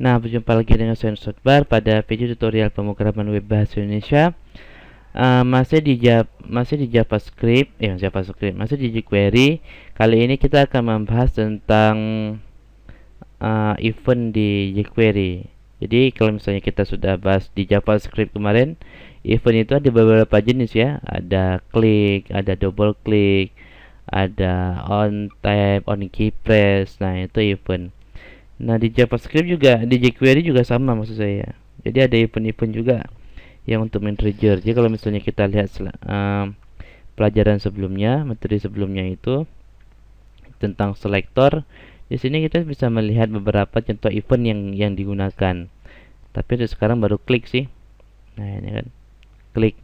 Nah, berjumpa lagi dengan saya Bar pada video tutorial pemrograman web bahasa Indonesia. Masih di JavaScript, masih di jQuery. Kali ini kita akan membahas tentang event di jQuery. Jadi kalau misalnya kita sudah bahas di JavaScript kemarin, event itu ada beberapa jenis ya. Ada klik, ada double klik, ada on tap, on key press. Nah, itu event. Nah, di JavaScript juga, di jQuery juga sama maksud saya. Jadi ada event-event juga yang untuk main trigger. Jadi kalau misalnya kita lihat pelajaran sebelumnya, materi sebelumnya itu tentang selector, di sini kita bisa melihat beberapa contoh event yang digunakan. Tapi sekarang baru klik sih. Nah, ini kan klik.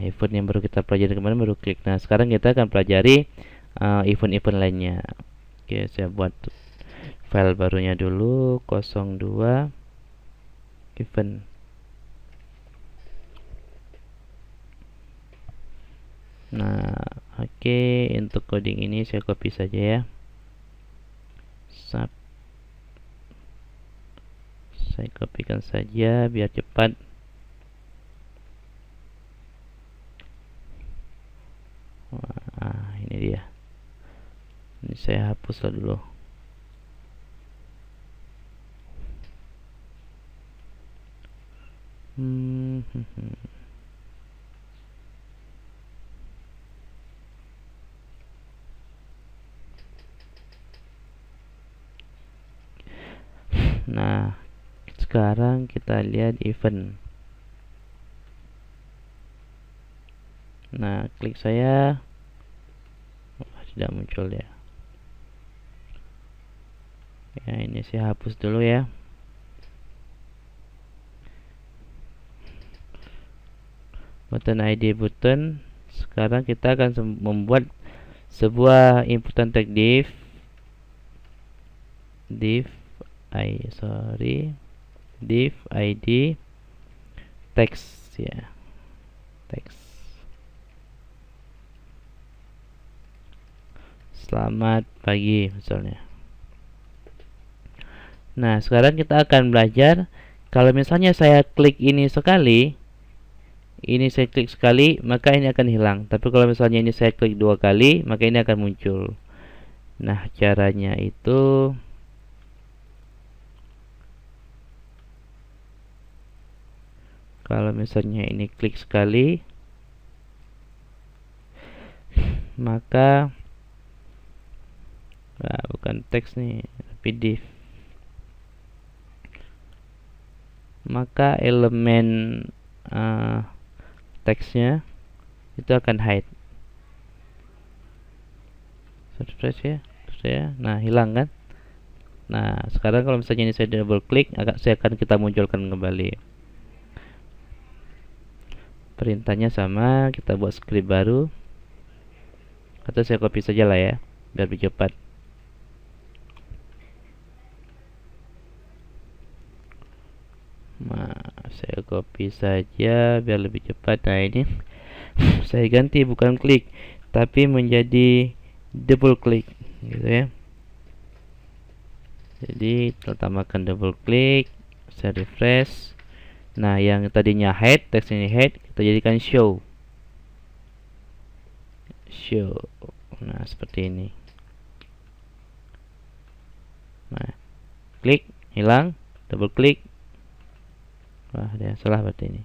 Event yang baru kita pelajari kemarin baru klik. Nah, sekarang kita akan pelajari event-event lainnya. Oke, saya buat file barunya dulu 02 event. Nah, oke, untuk coding ini saya copy saja ya. Saya kopikan saja biar cepat. Wah, ini dia. Ini saya hapus dulu. Nah, sekarang kita lihat event. Nah, klik saya. Tidak muncul ya. Ya, ini saya hapus dulu ya. Button ID button. Sekarang kita akan membuat sebuah inputan tag div id text ya, text. Selamat pagi misalnya. Nah, sekarang kita akan belajar kalau misalnya saya klik ini sekali, maka ini akan hilang. Tapi kalau misalnya ini saya klik 2 kali, maka ini akan muncul. Nah, caranya itu kalau misalnya ini klik sekali, maka bukan teks nih, tapi div. Maka elemen teksnya itu akan hide. Refresh ya. Nah, hilang kan? Nah, sekarang kalau misalnya ini saya double klik, kita munculkan kembali. Perintahnya sama, kita buat script baru. Atau saya copy saja lah ya, biar lebih cepat. Nah, saya copy saja biar lebih cepat. Nah, ini saya ganti bukan klik, tapi menjadi double klik, gitu ya. Jadi tambahkan double klik, saya refresh. Nah, yang tadinya hide, teks ini hide, kita jadikan show. Nah, seperti ini. Nah, klik, hilang, double klik. Wah, ada yang salah berarti ini.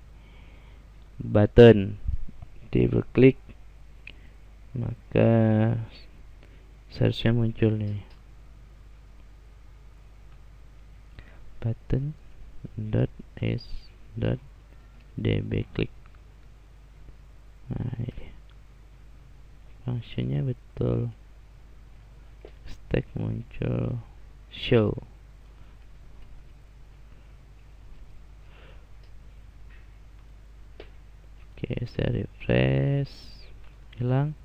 Button, double klik, maka seharusnya muncul ini. Button .s .db klik. Nah, ini fungsinya betul. Stack muncul, show. Oke, saya refresh, hilang.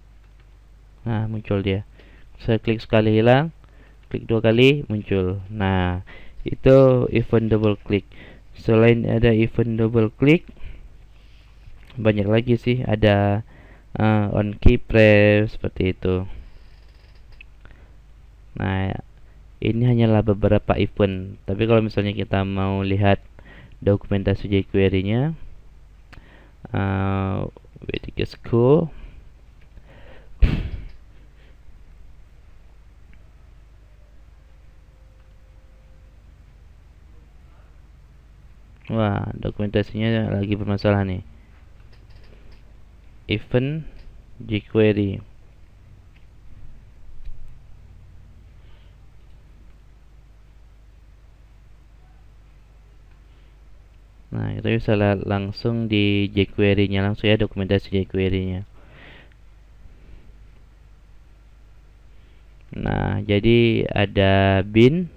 Nah, muncul dia. Saya klik sekali hilang, klik 2 kali muncul. Nah, itu event double click. Selain ada event double click, banyak lagi sih. Ada on key press seperti itu. Nah, Ini hanyalah beberapa event. Tapi kalau misalnya kita mau lihat dokumentasi jQuery-nya, W3 School, wah, dokumentasinya lagi bermasalah nih. Event jQuery. Nah, kita bisa langsung di jQuery-nya langsung ya, dokumentasi jQuery-nya. Nah, jadi ada bin,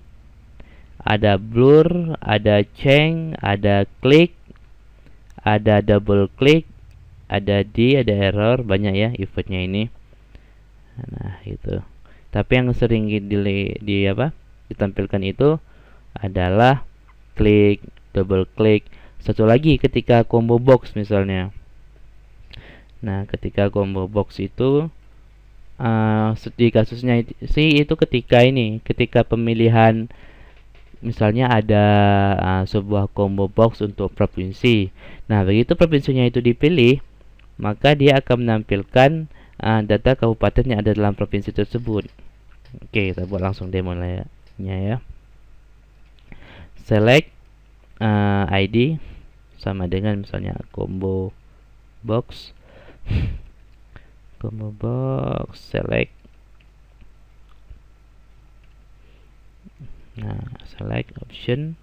ada blur, ada change, ada klik, ada double klik, ada ada error, banyak ya eventnya ini. Nah, itu. Tapi yang sering ditampilkan itu adalah klik, double klik. Satu lagi ketika combo box misalnya. Nah, ketika combo box itu di kasusnya itu ketika pemilihan misalnya ada sebuah combo box untuk provinsi. Nah, begitu provinsinya itu dipilih, maka dia akan menampilkan data kabupaten yang ada dalam provinsi tersebut. Oke, kita buat langsung demonya ya. Select ID sama dengan misalnya combo box select. Nah, select option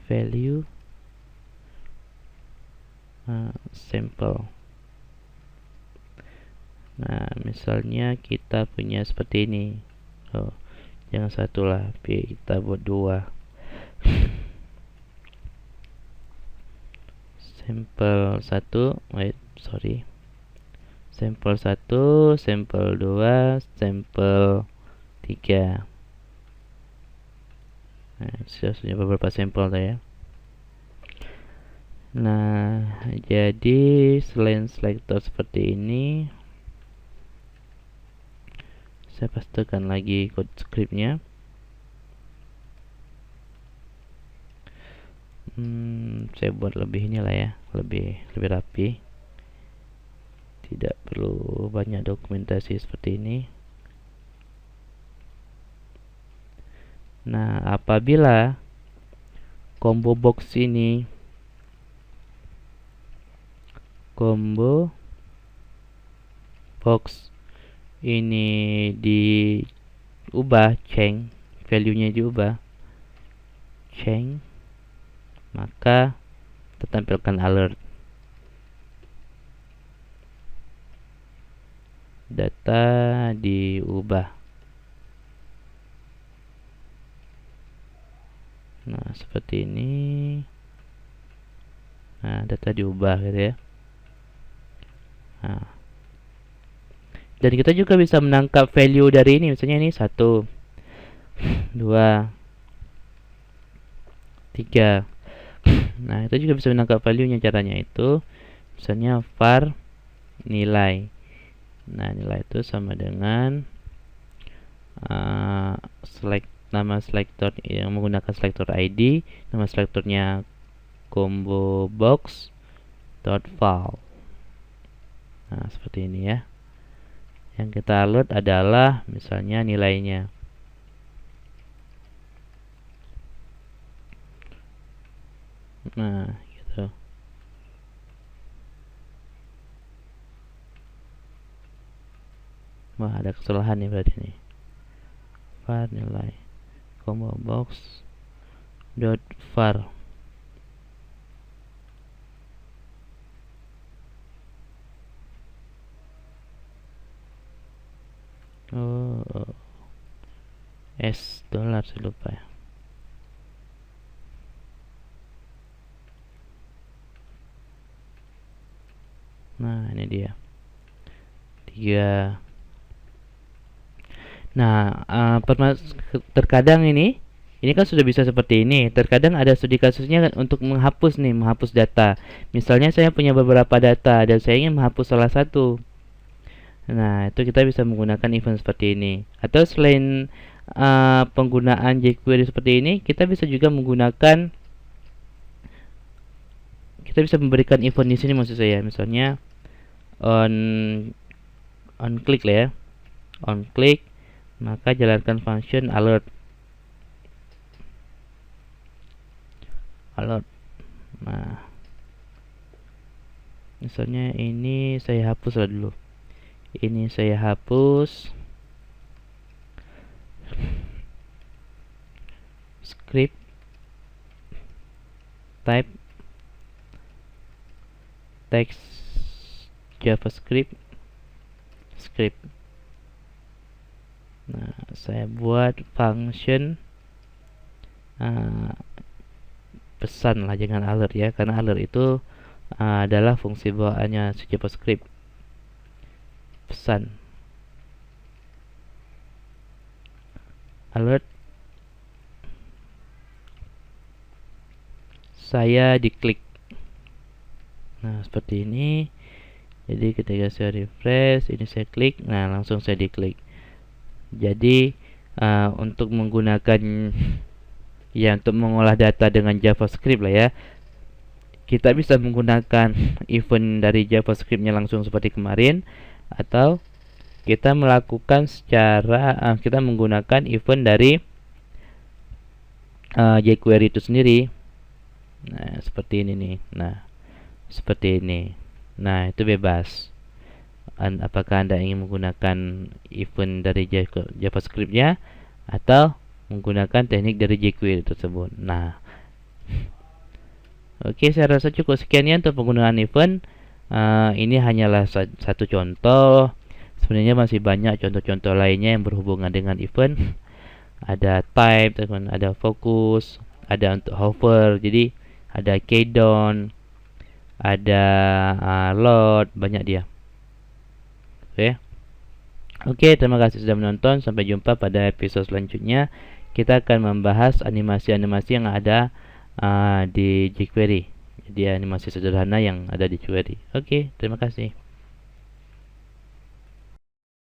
value sample. Nah, misalnya kita punya seperti ini. Jangan satu lah, kita buat 2. Sampel 1, sampel 1, sampel 2, sampel 3. Nah, sudah punya beberapa sampel ya. Nah, jadi selain selector seperti ini, saya pastikan lagi code scriptnya. Saya buat lebih inilah ya, lebih rapi, tidak perlu banyak dokumentasi seperti ini. Nah, apabila combo box ini diubah, change value-nya diubah, change, maka tertampilkan alert data diubah. Nah, seperti ini. Nah, data diubah gitu ya. Nah, dan kita juga bisa menangkap value dari ini, misalnya ini 1, 2, 3. Nah, itu juga bisa menangkap value-nya. Caranya itu misalnya var nilai. Nah, nilai itu sama dengan nama selector yang menggunakan selector ID, nama selektornya combo box .val. Nah, seperti ini ya. Yang kita load adalah misalnya nilainya. Nah, gitu. Wah, ada kesalahan nih berarti nih. Var nilai combo box .var. $, saya lupa ya. Nah, ini dia 3. Nah, terkadang ini kan sudah bisa seperti ini. Terkadang ada studi kasusnya untuk menghapus data. Misalnya saya punya beberapa data dan saya ingin menghapus salah satu. Nah, itu kita bisa menggunakan event seperti ini. Atau selain penggunaan jQuery seperti ini, kita bisa juga menggunakan, kita bisa memberikan event di sini maksud saya. Misalnya on click lah ya. On click, maka jalankan function alert. Nah, misalnya ini saya hapus lah dulu. Ini saya hapus. Script type text JavaScript script. Nah, saya buat function pesan lah, jangan alert ya, karena alert itu adalah fungsi bawaannya JavaScript. Pesan alert saya diklik. Nah, seperti ini. Jadi ketika saya refresh, ini saya klik, nah langsung saya diklik. Jadi untuk menggunakan ya, untuk mengolah data dengan JavaScript lah ya, kita bisa menggunakan event dari JavaScriptnya langsung seperti kemarin, atau kita melakukan secara kita menggunakan event dari jQuery itu sendiri. Nah, seperti ini nih. Nah, seperti ini. Nah, itu bebas. Apakah Anda ingin menggunakan event dari JavaScript-nya atau menggunakan teknik dari jQuery tersebut. Nah, oke, saya rasa cukup sekian ya untuk penggunaan event. Ini hanyalah satu contoh. Sebenarnya masih banyak contoh-contoh lainnya yang berhubungan dengan event. Ada type, ada focus, ada untuk hover. Jadi ada keydown, ada load, banyak dia. Oke, terima kasih sudah menonton. Sampai jumpa pada episode selanjutnya. Kita akan membahas animasi-animasi yang ada di jQuery. Jadi animasi sederhana yang ada di jQuery. Oke, terima kasih.